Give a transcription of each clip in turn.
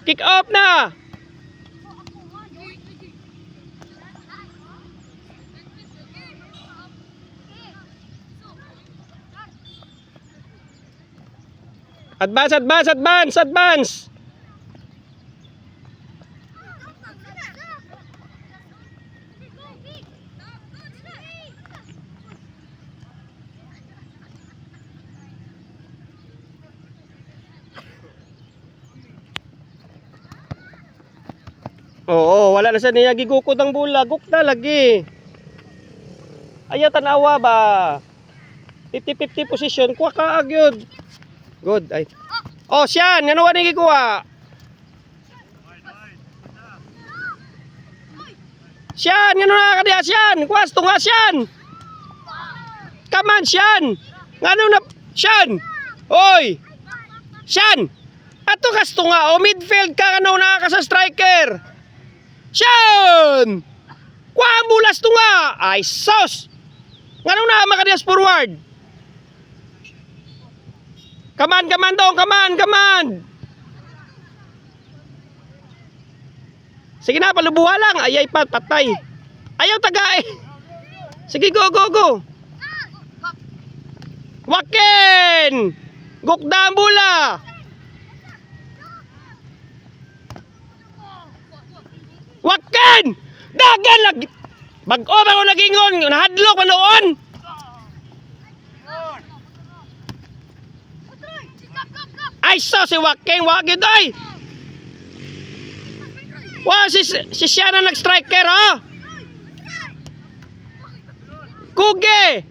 Kick off na. Advance, advance, advance, advance. Oo, wala na sa niya gigukod ang bola, gukta lagi. Ayaw tanawa ba? 50-50 position, kuha ka agyod. Good, ay. Oh, siyan, ano ni gikuha? Siyan, ano na kadiya siyan? Kuha tunga siyan. Come on, siyan. Ngano na siyan? Oy. Siyan. Ato kas tunga, o midfield ka ano na ka sa striker. Siyan! Kuha ang bulas to nga! Ay, sos! Nga nung naman ka niyas forward? Come on, come on dong! Come on, come on! Sige na, palubuha lang! Ayay pa, patay! Ayaw taga eh! Sige, go, go, go! Wakin! Gukda ang bula! Wakin! Dagan lagi. Bag-o ba ko nagingon, nahadlok man noon. Ay so si Wakin, wagid ay. Wa si siya na nag-striker ha. Kuge.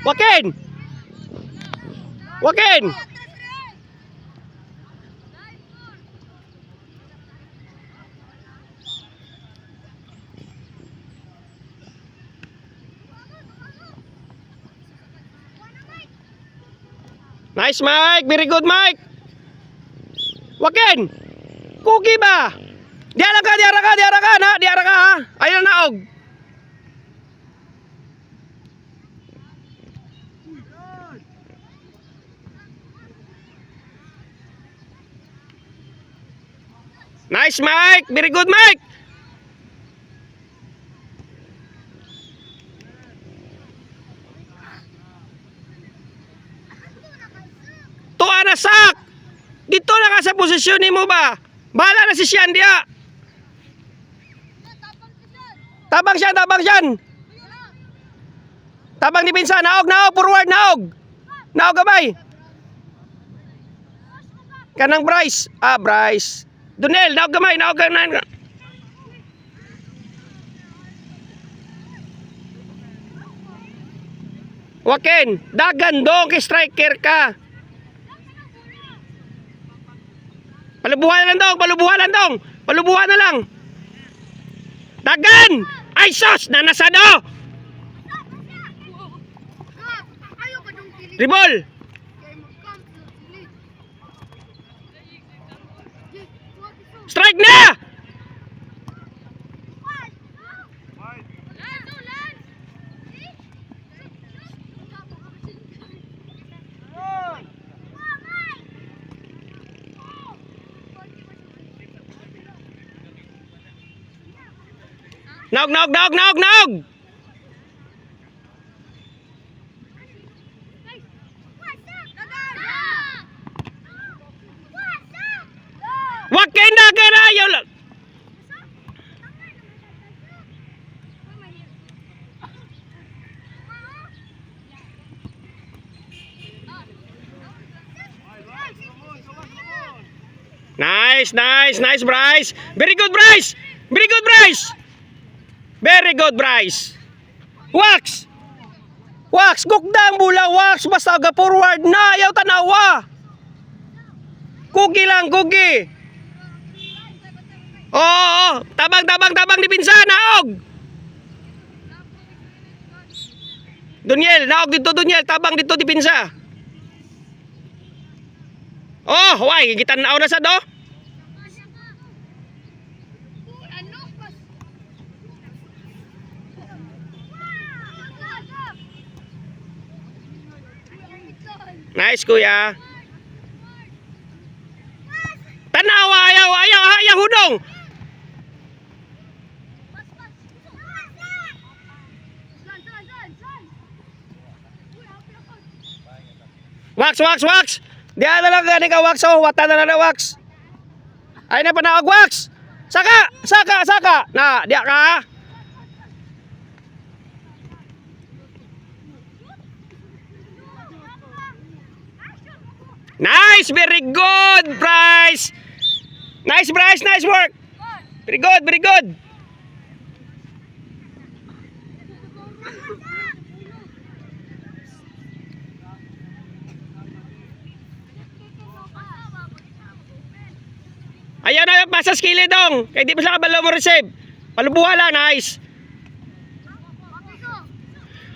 Wakin. Wakin! Nice, Mike! Very good, Mike! Wakin! Cookie ba? Diara ka, diara ka, diara ka, na! Diara ka, ha? Ayun na naog! Nice, Mike! Very good, Mike! Tuwa na sak! Dito na ka sa posisyon ni mo ba? Bahala na si Sian dia! Tabang siya, tabang siyan! Tabang ni Pinsa, naog, naog! Forward, naog! Naog gabay! Kanang Bryce! Ah, Bryce! Dunel, naog gamay, naog gamay. Wakin, dagan dong kay striker ka. Palubuhan na lang dong, palubuhan lang dong. Palubuhan na lang. Dagan! Ay sos, nanasado. Ribol. Strike na! Naog, naog, naog, naog, naog! Wakin na karayaw lang! Nice, nice, nice, Bryce! Very good, Bryce! Very good, Bryce! Very good, Bryce! Wax! Wax! Gukda ang bula, wax! Basta aga forward na! Ayaw tanawa! Kugi lang, kugi! Oo! Tabang, tabang, tabang ni Pinsa! Naog! Duniel! Naog dito, Duniel! Tabang dito ni Pinsa! Oh! Huwag! Kita na na sa do! Nice, kuya. Tanawa, ayaw, hudong. Wax. Diya na lang gani ka wax, oh. Wata na wax. Ay na panawag wax. Saka. Na, diya ka. Nice, very good, Bryce. Nice, Bryce, nice work. Very good. Ayan na, pasa skillet dong. Kaya di pa sila kabalo mo receive. Palubuhala, nice.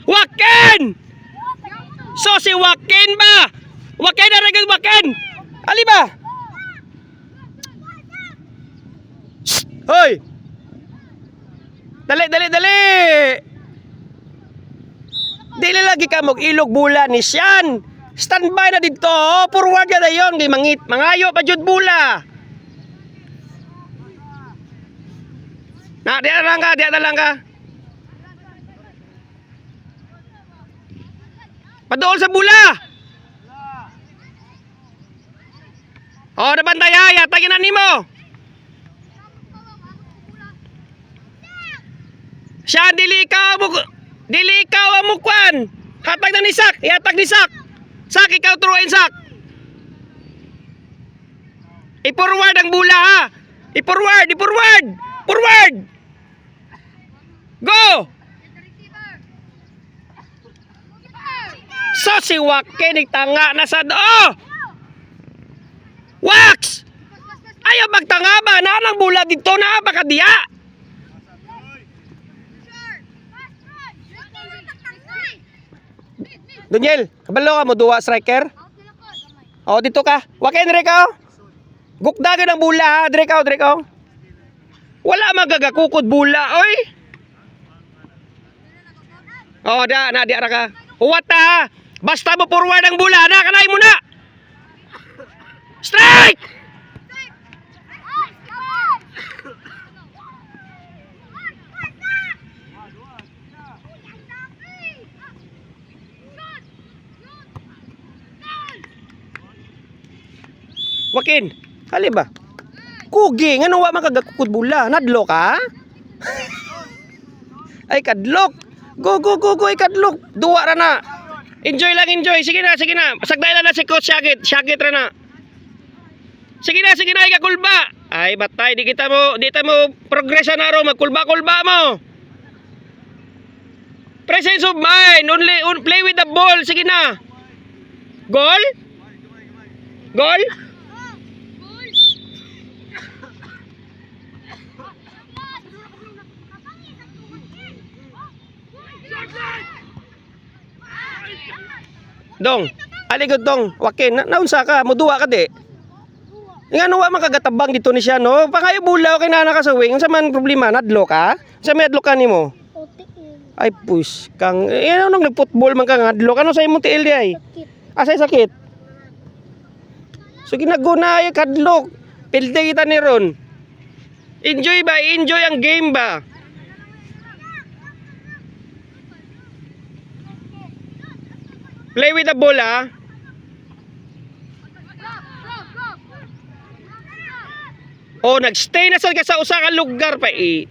Wakin! So si Wakin ba? Wakin na rin Wakin! Ali ba? Hoy! Dali! Dili lagi ka ilog bula ni Sian. Standby na dito. Forward ka na yun. Mangayo pa jud bula. Diya na lang ka. Padool sa bula. Oh, nabantay ha. Yatagin na nimo. Siya, dili ikaw ang mukwan. Hatag na ni Sak. Yatag ni Sak. Sak, ikaw turuin Sak. I-forward ang bula ha. I-forward. Forward. Go! So si Wakin tanga na sa Wax! Ayaw magtanga ba? Nanang bula dito na baka diya. Daniel, kabalo ka mo duwa striker? Oh, dito ka. Wakin dire ka. Gukdagan ang bula ha. Dire ka. Wala magagakukod bula, oy. Oh, diya ra ka. Uwat ha. Basta mo forward ang bula, kanay mo na. Strike! Wakin, kali ba? Kugi, nga wa makagakukod bula. Nadlo ka? Ay, kadlok. Go, ay kadlok. Duwa ra na. Enjoy. Sige na. Sagday na si Coach Shagit ra na. Sige na, ikakulba. Ay, batay, di mo progress na ro, magkulba-kulba mo. Presence of mind, play with the ball. Sige na. Goal? Dong, aligod dong, Wakin, naunsa ka, muduwa ka di. Nga wa makagatabang dito ni siya no. Pangayo bulaw kay nana ka sa wing, unsa man problema, nadlo ka? Sa may adlo ka nimo? Ay push, kang nung nag-football man ka ngadlo, kano sa imong tiil di ay? Asay sakit. So ginaguna ay kadlok. Pilde kita ni ron. Enjoy ang game ba? Play with the ball ha. Oh, nagstay na sa usa ka lugar pa eh.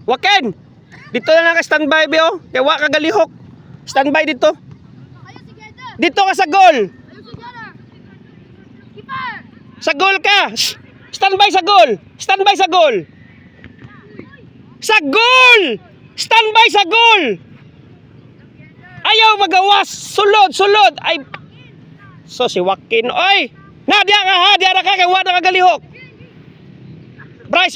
Wakin! Dito na lang ka standby bio. Kaya wa ka galihok. Standby dito. Dito ka sa goal. Sa goal ka. Standby sa goal. Standby sa goal. Ayaw magawas. Sulod. Ay. So si Wakin. Oy. Diya ka kay wa na kagalihok. Bryce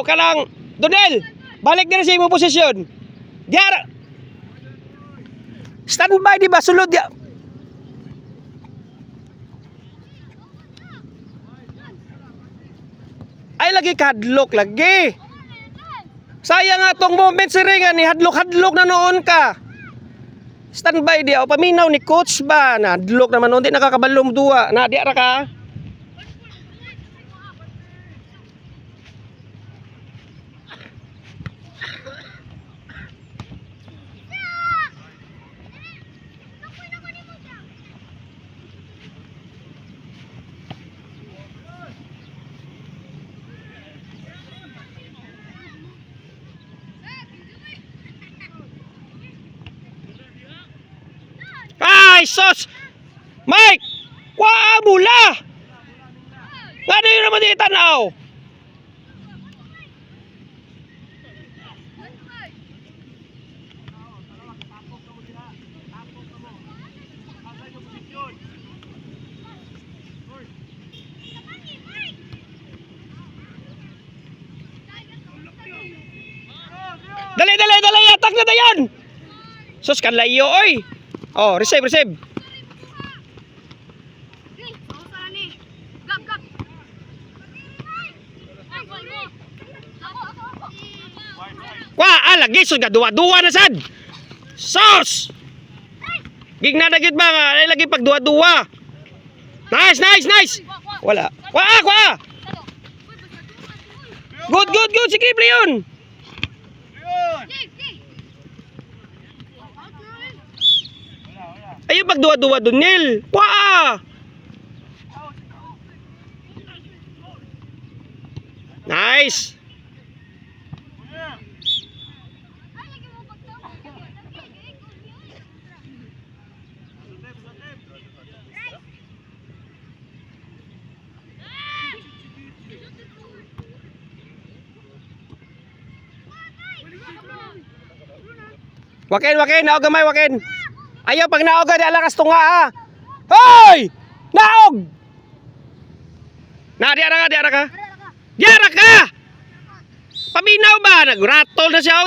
kanang Donel. Balik din sa imong posisyon. Diya. Standby di ba sulod diya. lagi kadlok lagi. Sayang nga tong moment si Ringa ni hadlok-hadlok na noon ka. Standby dia o paminaw ni coach ba na hadlok naman noon di nakakabalom duwa na di ara ka. Ay, sos! Mike! Waa mula! Nga na yun naman di tanaw! Dali, dali, dali! Atak na dayan! Sos, kan layo, oy! Oh, receive, receive. Wah, lagi sus dua-dua na sad. Sos. Gigna na gid ba nga lagi pag dua-dua. Nice, nice, nice. Wala. Wah. Good, good, good. Sige, play yun. Ayun pag dua-dua dun, Nil. Wah! Nice! Wakin, naog gamay, wakin. Ayaw pag naog di alakas tunga ha. Hoy! Naog! Na, di ara ka. Di ara ka! Paminaw ba? Nagratol na siya.